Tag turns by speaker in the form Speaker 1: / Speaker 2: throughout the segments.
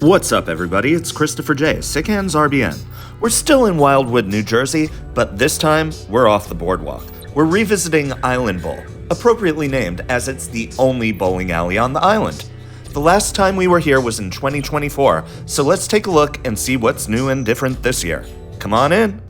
Speaker 1: What's up, everybody? It's Christopher J, Sick Hands RBN. We're still in Wildwood, New Jersey, but this time we're off the boardwalk. We're revisiting Island Bowl, appropriately named as it's the only bowling alley on the island. The last time we were here was in 2024, so let's take a look and see what's new and different this year. Come on in.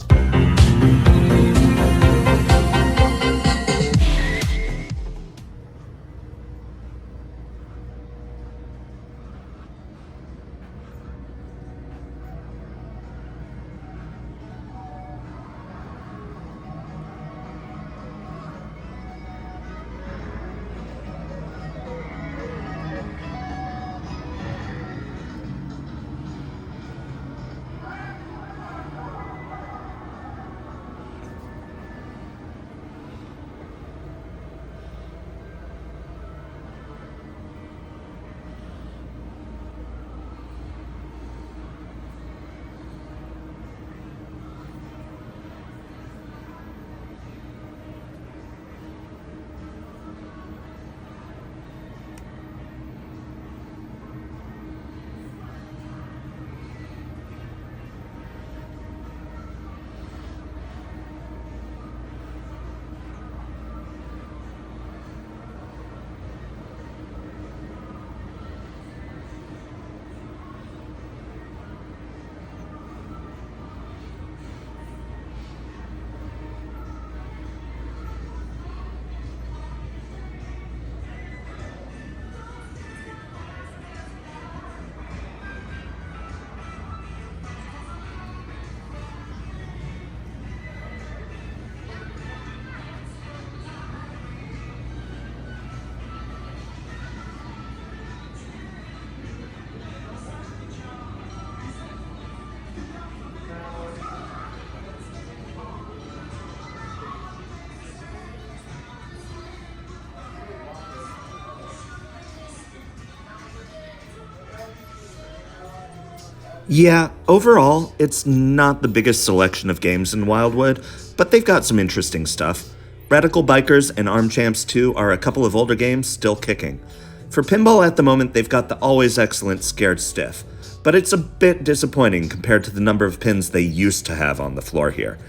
Speaker 1: Yeah, overall, it's not the biggest selection of games in Wildwood, but they've got some interesting stuff. Radical Bikers and Arm Champs 2 are a couple of older games still kicking. For pinball at the moment, they've got the always excellent Scared Stiff, but it's a bit disappointing compared to the number of pins they used to have on the floor here.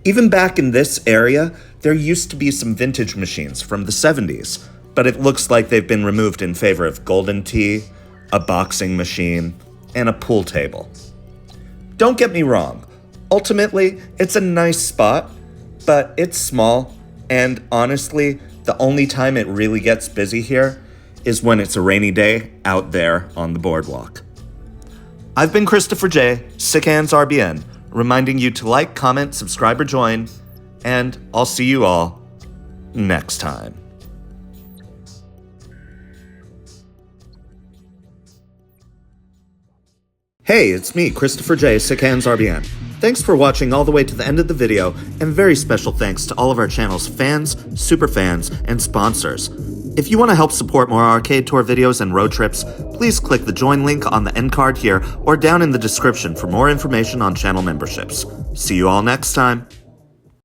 Speaker 1: Even back in this area, there used to be some vintage machines from the 70s, but it looks like they've been removed in favor of Golden Tee, a boxing machine, and a pool table. Don't get me wrong, ultimately, it's a nice spot, but it's small, and honestly, the only time it really gets busy here is when it's a rainy day out there on the boardwalk. I've been Christopher J, Sick Hands RBN, reminding you to like, comment, subscribe, or join, and I'll see you all next time. Hey, it's me, Christopher J, Sick Hands RBN. Thanks for watching all the way to the end of the video, and very special thanks to all of our channel's fans, super fans, and sponsors. If you want to help support more arcade tour videos and road trips, please click the join link on the end card here or down in the description for more information on channel memberships. See you all next time.